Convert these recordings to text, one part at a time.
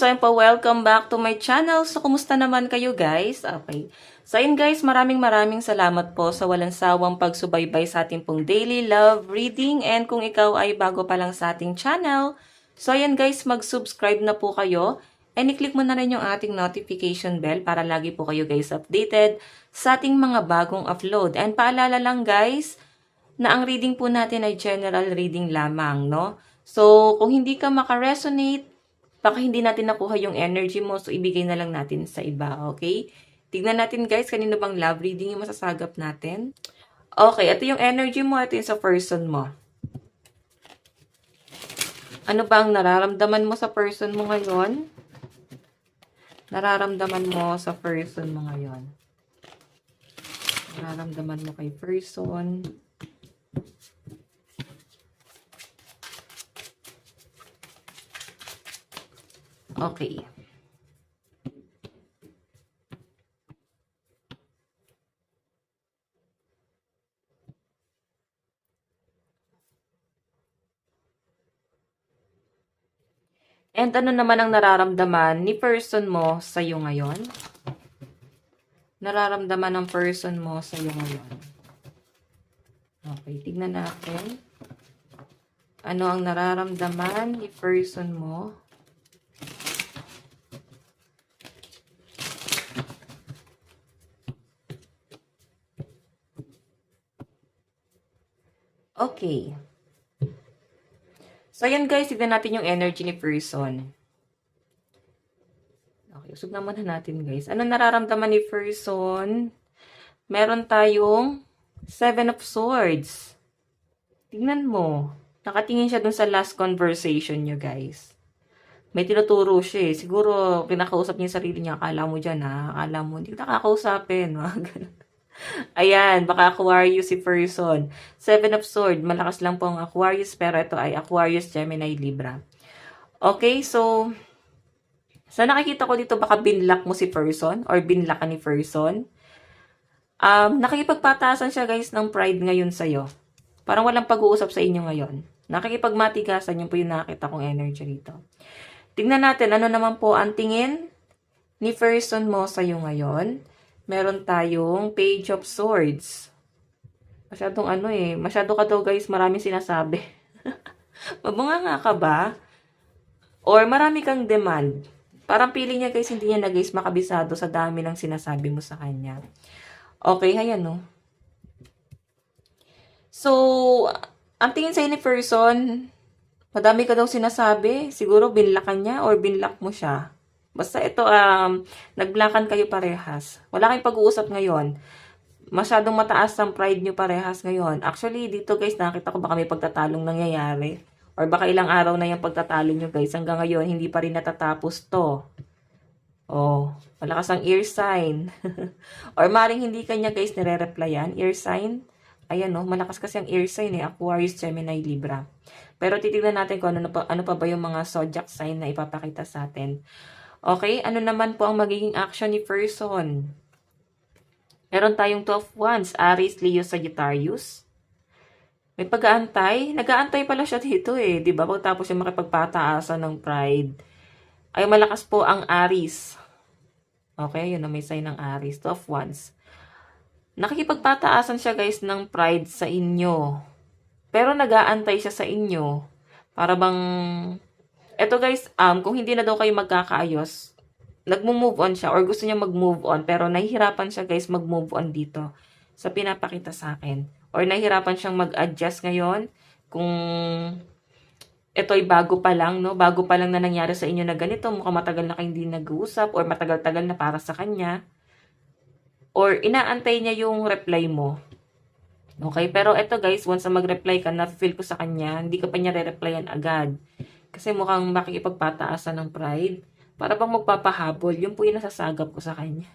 So ayun po, welcome back to my channel. So kumusta naman kayo guys? Okay. So ayun guys, maraming salamat po sa walang sawang pagsubaybay sa ating pong daily love reading. And kung ikaw ay bago pa lang sa ating channel, so ayun guys, mag-subscribe na po kayo. And i-click mo na rin yung ating notification bell para lagi po kayo guys updated sa ating mga bagong upload. And paalala lang guys, na ang reading po natin ay general reading lamang, no? So kung hindi ka makaresonate, baka hindi natin nakuha yung energy mo, so ibigay na lang natin sa iba, okay? Tignan natin guys, kanino bang love reading yung masasagap natin. Okay, ito yung energy mo, ito yung sa person mo. Ano ba ang nararamdaman mo sa person mo ngayon? Nararamdaman mo sa person mo ngayon. Nararamdaman mo kay person. Okay. And ano naman ang nararamdaman ni person mo sa iyo ngayon? Nararamdaman ng person mo sa iyo ngayon. Okay, tignan natin. Ano ang nararamdaman ni person mo? Okay. So, ayan guys, tignan natin yung energy ni person. Okay, usog na muna natin guys. Ano nararamdaman ni person? Meron tayong 7 of Swords. Tignan mo. Nakatingin siya dun sa last conversation nyo guys. May tinuturo siya eh. Siguro, pinakausap niya yung sarili niya. Akala mo dyan ha. Akala mo, hindi ka nakakausapin. Ayan, baka Aquarius si person. 7 of Swords, malakas lang po ang Aquarius, pero ito ay Aquarius, Gemini, Libra. Okay, so, sa nakikita ko dito, baka binlock mo si person, or binlock ka ni person. Nakikipagpatasan siya guys ng pride ngayon sa'yo. Parang walang pag-uusap sa inyo ngayon. Nakikipagmatigasan, yun po yung nakita kong energy rito. Tingnan natin, ano naman po ang tingin ni person mo sa'yo ngayon. Meron tayong Page of Swords. Masyadong masyado ka daw guys, maraming sinasabi. Mabunga nga ka ba? Or marami kang demand. Parang feeling niya guys, hindi niya na guys makabisado sa dami ng sinasabi mo sa kanya. Okay, ayan no. So, ang tingin sa'yo ni person, madami ka daw sinasabi. Siguro binlock ka niya or binlock mo siya. Basta ito, nagblockan kayo parehas. Wala kayong pag-uusap ngayon. Masyadong mataas ang pride nyo parehas ngayon. Actually, dito guys, nakita ko baka may pagtatalong nangyayari. Or baka ilang araw na yung pagtatalo nyo guys. Hanggang ngayon, hindi pa rin natatapos to. Oh, malakas ang ear sign. Or maring hindi kanya guys nire-replyan. Ear sign. Ayan no, malakas kasi ang ear sign eh. Aquarius, Gemini, Libra. Pero titignan natin kung ano pa ba yung mga zodiac sign na ipapakita sa atin. Okay, ano naman po ang magiging action ni person? Meron tayong 12 Wands, Aries, Leo, Sagittarius. May pag-aantay. Nag-aantay pala siya dito eh. Diba? Pagtapos siya makipagpataasan ng pride. Ay malakas po ang Aries. Okay, yun na may sign ng Aries. 12 Wands. Nakikipagpataasan siya guys ng pride sa inyo. Pero nag-aantay siya sa inyo. Para bang... Eto guys, kung hindi na daw kayo magkakaayos, nagmo-move on siya or gusto niya mag-move on pero nahihirapan siya guys mag-move on dito sa pinapakita sa akin. Or nahihirapan siyang mag-adjust ngayon kung ito'y bago pa lang, no? Bago pa lang na nangyari sa inyo na ganito, mukhang matagal na kayong hindi nag-uusap or matagal-tagal na para sa kanya. Or inaantay niya yung reply mo. Okay, pero eto guys, once na mag-reply ka, na-feel ko sa kanya, hindi ka pa niya re-replyan agad. Kasi mukhang makikipagpataasan ng pride. Para bang magpapahabol. Yun po yung nasasagap ko sa kanya.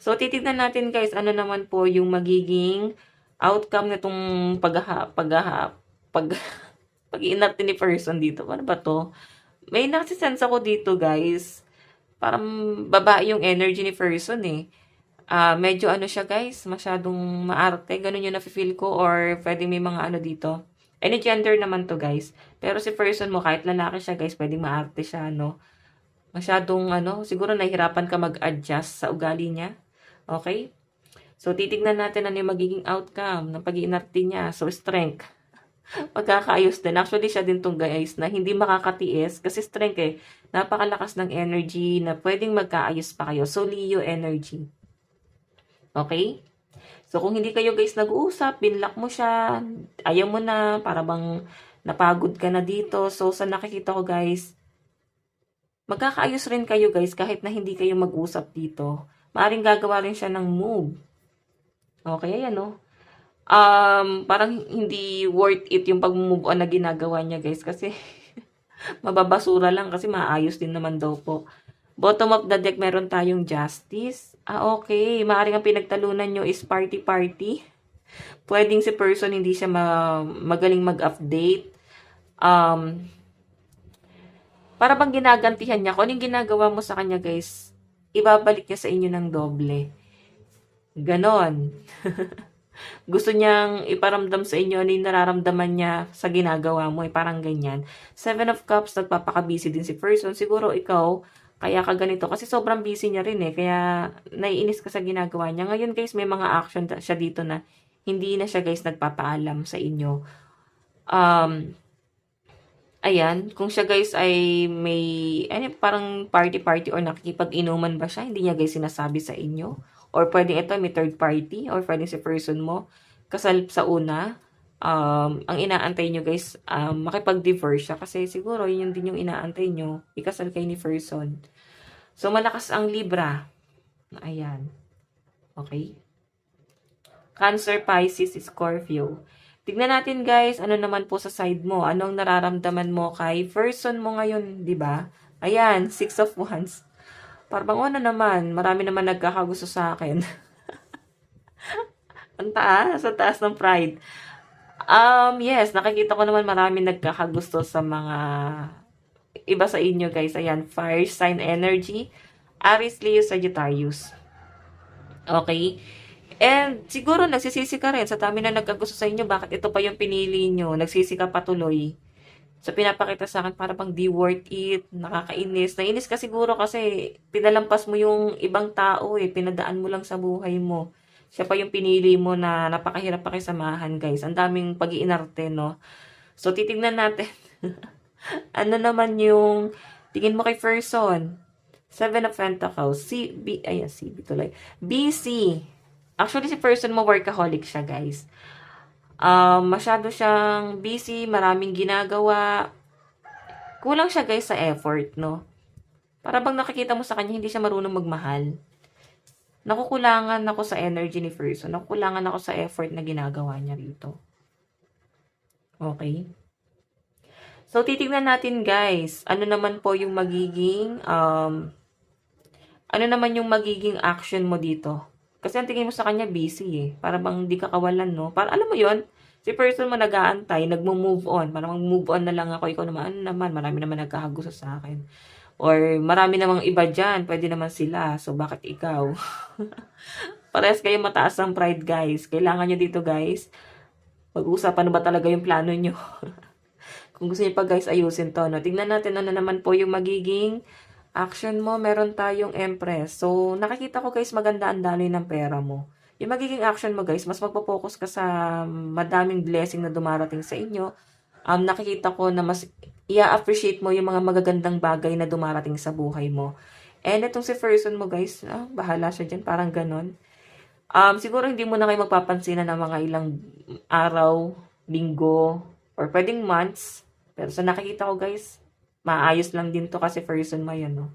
So, titignan natin guys, ano naman po yung magiging outcome nitong pag-iinarte ni person dito. Ano ba to? May nasisense ako dito guys. Parang babae yung energy ni person eh. Medyo ano siya guys, masyadong maarte, ganun yung nafe-feel ko or pwedeng may mga ano dito. Any gender naman to guys. Pero si person mo, kahit lalaki siya guys, pwedeng maarte siya, no? Masyadong ano, siguro nahihirapan ka mag-adjust sa ugali niya. Okay? So, titignan natin ano yung magiging outcome ng pag-iinarte niya. So, strength. Magkakaayos din. Actually, siya din tong guys na hindi makakatiis kasi strength eh. Napakalakas ng energy na pwedeng magkaayos pa kayo. So, Leo energy. Okay? So, kung hindi kayo guys nag-uusap, binlock mo siya, ayaw mo na, para bang napagod ka na dito. So, sa nakikita ko guys, magkakaayos rin kayo guys kahit na hindi kayo mag-usap dito. Maaring gagawa rin siya ng move. Okay, ayan o. Parang hindi worth it yung pag-move on na ginagawa niya guys kasi mababasura lang kasi maayos din naman daw po. Bottom of the deck, meron tayong justice. Okay. Maaaring ang pinagtalunan nyo is party-party. Pwedeng si person hindi siya magaling mag-update. Para bang ginagantihan niya. Kung anong ginagawa mo sa kanya, guys, ibabalik niya sa inyo ng doble. Ganon. Gusto niyang iparamdam sa inyo ano yung nararamdaman niya sa ginagawa mo. Parang ganyan. 7 of Cups, nagpapaka-busy din si person. Siguro ikaw, kaya ka ganito. Kasi sobrang busy niya rin eh. Kaya naiinis ka sa ginagawa niya. Ngayon guys, may mga action siya dito na hindi na siya guys nagpapaalam sa inyo. Ayan, kung siya guys ay may parang party-party or nakikipag-inuman ba siya, hindi niya guys sinasabi sa inyo. Or pwedeng ito may third party or pwedeng si person mo kasal sa una. Ang inaantay nyo guys, makipag-divorce siya kasi siguro yun din yung inaantay nyo, ikasal kayo ni person. So malakas ang Libra. Ayan. Okay. Cancer, Pisces, Scorpio. Tignan natin guys, ano naman po sa side mo. Anong nararamdaman mo kay person mo ngayon, di ba? Ayan, 6 of Wands. Parang ano naman, marami naman nagkakagusto sa akin. Ang taas, sa taas ng pride. Yes, nakikita ko naman marami nagkakagusto sa mga iba sa inyo guys. Ayan, fire sign energy. Aries, Leo, Sagittarius. Okay? And siguro nagsisisi ka rin sa dami na nagkagusto sa inyo, bakit ito pa yung pinili nyo, nagsisi ka patuloy. So pinapakita sa akin para bang di worth it, nakakainis. Nainis ka siguro kasi pinalampas mo yung ibang tao eh, pinadaan mo lang sa buhay mo. Siya pa yung pinili mo na napakahirap pakisamahan guys. Ang daming pag-iinarte no. So titignan natin. Ano naman yung tingin mo kay person? 7 of Pentacles. CB tuloy. BC. Actually, si person mo workaholic siya, guys. Masyado siyang busy, maraming ginagawa. Kulang siya, guys, sa effort, no? Para bang nakikita mo sa kanya, hindi siya marunong magmahal. Nakukulangan ako sa energy ni person. Nakukulangan ako sa effort na ginagawa niya rito. Okay? So, titignan natin, guys. Ano naman po yung magiging, action mo dito? Kasi ang tingin mo sa kanya, busy eh. Para bang di ka kawalan, no? Para, alam mo yon si person mo nag-aantay, nagmo-move on. Para mag-move on na lang ako. Ikaw naman, ano naman, marami naman nagkakagusto sa akin. Or marami namang iba dyan, pwede naman sila. So, bakit ikaw? Parehas kayo mataas ang pride, guys. Kailangan nyo dito, guys. Pag-usapan na ba talaga yung plano nyo? Kung gusto nyo pa, guys, ayusin to, no? Tingnan natin ano naman po yung magiging action mo. Meron tayong Empress. So, nakikita ko, guys, maganda ang daloy ng pera mo. Yung magiging action mo, guys, mas magpo-focus ka sa madaming blessing na dumarating sa inyo. Nakikita ko na mas i-appreciate mo yung mga magagandang bagay na dumarating sa buhay mo. And itong si person mo, guys, bahala siya dyan, parang ganon. Siguro hindi mo na kayo magpapansinan ng mga ilang araw, linggo, or pwedeng months. Pero sa nakikita ko, guys, maayos lang din to kasi person mo yan, no?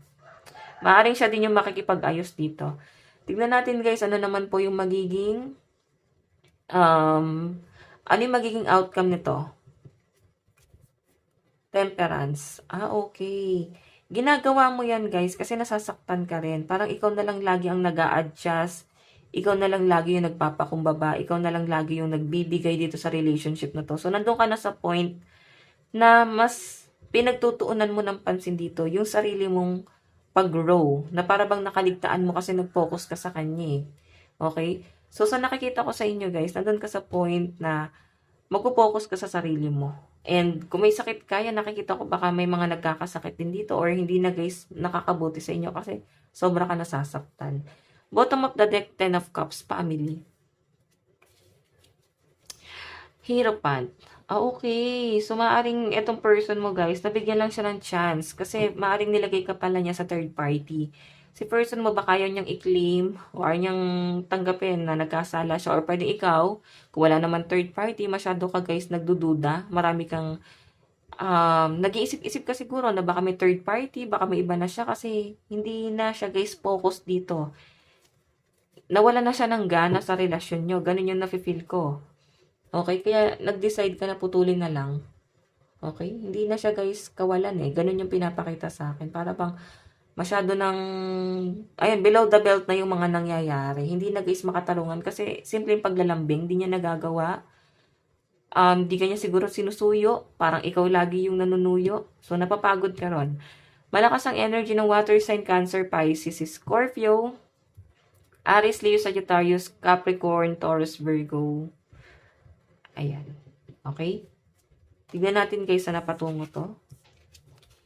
Maaring siya din yung makikipag-ayos dito. Tignan natin, guys, ano naman po yung magiging ano yung magiging outcome nito? Temperance. Okay. Ginagawa mo yan, guys, kasi nasasaktan ka rin. Parang ikaw na lang lagi ang nag-a-adjust. Ikaw na lang lagi yung nagpapakumbaba. Ikaw na lang lagi yung nagbibigay dito sa relationship na to. So, nandun ka na sa point na mas pinagtutuunan mo ng pansin dito yung sarili mong pag-grow, na para bang nakaligtaan mo kasi nag-focus ka sa kanya eh. Okay? So, sa nakikita ko sa inyo guys, nandun ka sa point na magpo-focus ka sa sarili mo. And kung may sakit ka, yan nakikita ko baka may mga nagkakasakit din dito or hindi na guys nakakabuti sa inyo kasi sobra ka nasasaktan. Bottom of the deck, 10 of Cups, family. Hierophant. Okay. So, maaring etong person mo guys, nabigyan lang siya ng chance kasi maaring nilagay ka pala niya sa third party. Si person mo baka yan niyang i-claim o ayaw niyang tanggapin na nagkasala siya or pwede ikaw, kung wala naman third party, masyado ka guys nagdududa, marami kang nag-iisip-isip ka siguro na baka may third party, baka may iba na siya kasi hindi na siya guys focus dito. Nawala na siya ng gana sa relasyon nyo. Ganun yung nafe-feel ko. Okay? Kaya nag-decide ka na putulin na lang. Okay? Hindi na siya guys kawalan eh. Ganun yung pinapakita sa akin. Para bang masyado ng, ayun, below the belt na yung mga nangyayari. Hindi na guys makatalungan kasi simpleng paglalambing, hindi niya nagagawa. Di ka niya siguro sinusuyo. Parang ikaw lagi yung nanunuyo. So, napapagod ka ron. Malakas ang energy ng water sign, Cancer, Pisces, Scorpio, Aries, Leo, Sagittarius, Capricorn, Taurus, Virgo. Ayan. Okay? Tignan natin guys sa napatungo to.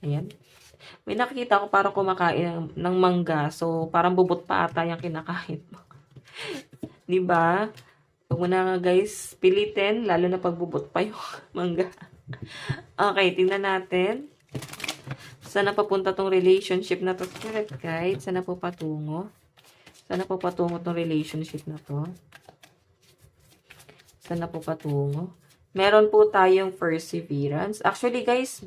Ayan. May nakikita ko parang kumakain ng mangga. So, parang bubot pa ata yung kinakain mo. Diba? Huwag mo na guys pilitin, lalo na pagbubot pa yung mangga. Okay, tingnan natin. Saan na papunta tong relationship na to? Spirit guide, saan na po patungo? Saan na po patungo tong relationship na to? Saan na po patungo? Meron po tayong perseverance. Actually guys,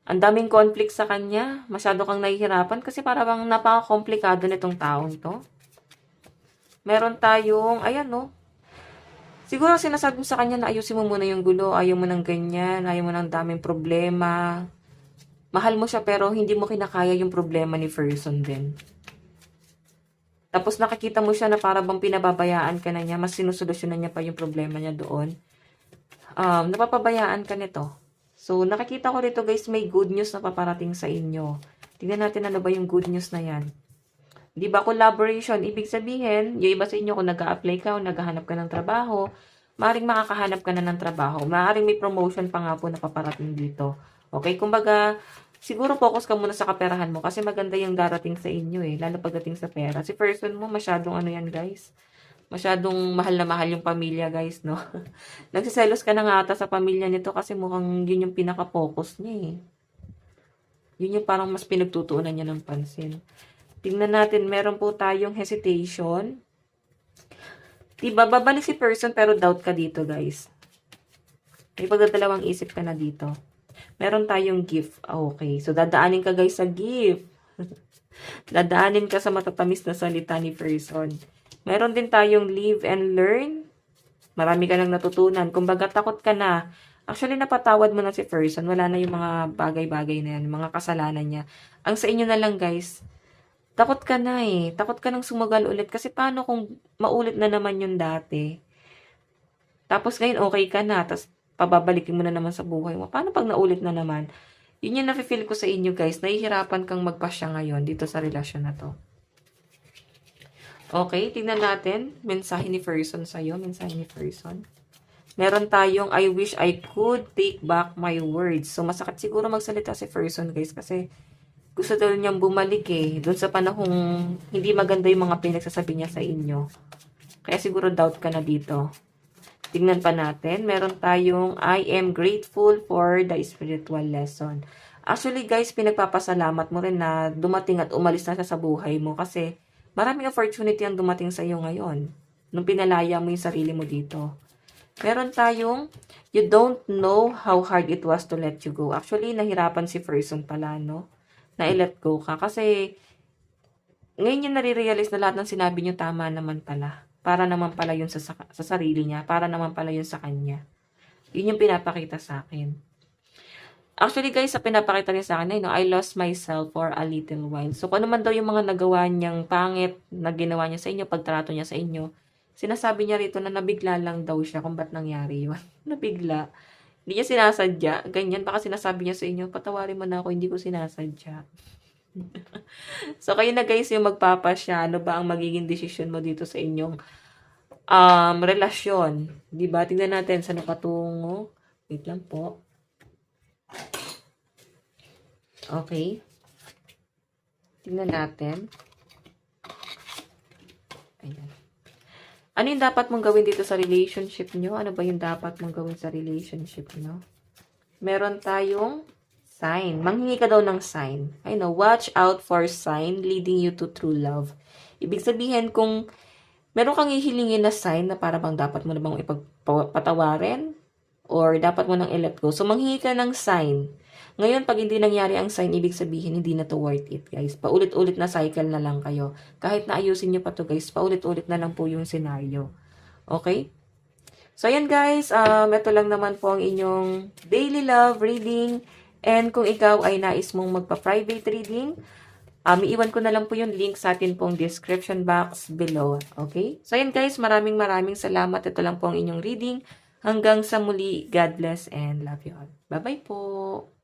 ang daming conflict sa kanya. Masyado kang nahihirapan kasi para bang napaka-komplikado nitong taong to. Meron tayong, ayan no. Siguro sinasabi mo sa kanya na ayusin mo muna yung gulo, ayaw mo ng ganyan, ayaw mo ng daming problema. Mahal mo siya pero hindi mo kinakaya yung problema ni person din. Tapos nakikita mo siya na para bang pinababayaan ka na niya, mas sinusolusyonan niya pa yung problema niya doon. Napapabayaan ka nito. So, nakikita ko dito guys, may good news na paparating sa inyo. Tingnan natin ano ba yung good news na yan. Di ba collaboration? Ibig sabihin, yung iba sa inyo kung nag-a-apply ka o naghahanap ka ng trabaho, maaaring makakahanap ka na ng trabaho. Maaaring may promotion pa nga po na paparating dito. Okay, kumbaga, siguro focus ka muna sa kaperahan mo kasi maganda yung darating sa inyo eh, lalo pagdating sa pera. Si person mo, masyadong ano yan guys. Masyadong mahal na mahal yung pamilya guys, no? Nagsiselos ka na nga ata sa pamilya nito kasi mukhang yun yung pinaka-focus niya eh. Yun yung parang mas pinagtutuunan niya ng pansin. Tingnan natin, meron po tayong hesitation. Diba, babalik si person pero doubt ka dito guys. May pagdadalawang isip ka na dito. Meron tayong gift. Okay, so dadaanin ka guys sa gift. Dadaanin ka sa matatamis na salita ni person. Meron din tayong live and learn. Marami ka nang natutunan. Kumbaga takot ka na. Actually, napatawad mo na si person. Wala na yung mga bagay-bagay na yan. Mga kasalanan niya. Ang sa inyo na lang guys, takot ka na eh. Takot ka nang sumagal ulit. Kasi paano kung maulit na naman yung dati? Tapos ngayon okay ka na. Tapos pababalikin mo na naman sa buhay mo. Paano pag naulit na naman? Yun yung nafe-feel ko sa inyo guys. Nahihirapan kang magpasya ngayon dito sa relasyon na to. Okay, tingnan natin. Mensahe ni person sa'yo. Mensahe ni person. Meron tayong, I wish I could take back my words. So, masakit siguro magsalita si person, guys. Kasi, gusto daw niyang bumalik eh. Doon sa panahong hindi maganda yung mga pinagsasabi niya sa inyo. Kaya siguro doubt ka na dito. Tingnan pa natin. Meron tayong, I am grateful for the spiritual lesson. Actually, guys, pinagpapasalamat mo rin na dumating at umalis na siya sa buhay mo. Kasi, maraming opportunity ang dumating sa iyo ngayon. Nung pinalaya mo yung sarili mo dito. Meron tayong, you don't know how hard it was to let you go. Actually, nahirapan si person pala, no? Na i-let go ka. Kasi, ngayon yung nare-realize na lahat ng sinabi niyo tama naman pala. Para naman pala yun sa sarili niya. Para naman pala yun sa kanya. Yun yung pinapakita sa akin. Actually guys, sa pinapakita niya sa akin, I lost myself for a little while. So kung ano man daw yung mga nagawa niyang pangit na ginawa niya sa inyo, pagtrato niya sa inyo, sinasabi niya rito na nabigla lang daw siya kung ba't nangyari yun. Nabigla. Hindi niya sinasadya. Ganyan, baka sinasabi niya sa inyo, patawarin mo na ako, hindi ko sinasadya. So, kayo na guys yung magpapasya. Ano ba ang magiging desisyon mo dito sa inyong relasyon? Diba? Tingnan natin saan patungo. Wait lang po. Okay. Tingnan natin. Ayan. Ano yung dapat mong gawin dito sa relationship nyo? Ano ba yung dapat mong gawin sa relationship nyo? Meron tayong sign. Manghingi ka daw ng sign. I know, watch out for sign leading you to true love. Ibig sabihin, kung meron kang hihilingin na sign na para bang dapat mo na bang ipagpatawarin or dapat mo nang i-let go. So, manghingi ka ng sign. Ngayon, pag hindi nangyari ang sign, ibig sabihin, hindi na to worth it, guys. Paulit-ulit na cycle na lang kayo. Kahit na ayusin nyo pa to, guys, paulit-ulit na lang po yung scenario. Okay? So, ayan, guys. Ito lang naman po ang inyong daily love reading. And kung ikaw ay nais mong magpa-private reading, iiwan ko na lang po yung link sa atin pong description box below. Okay? So, ayan, guys. Maraming salamat. Ito lang po ang inyong reading. Hanggang sa muli, God bless and love you all. Bye-bye po!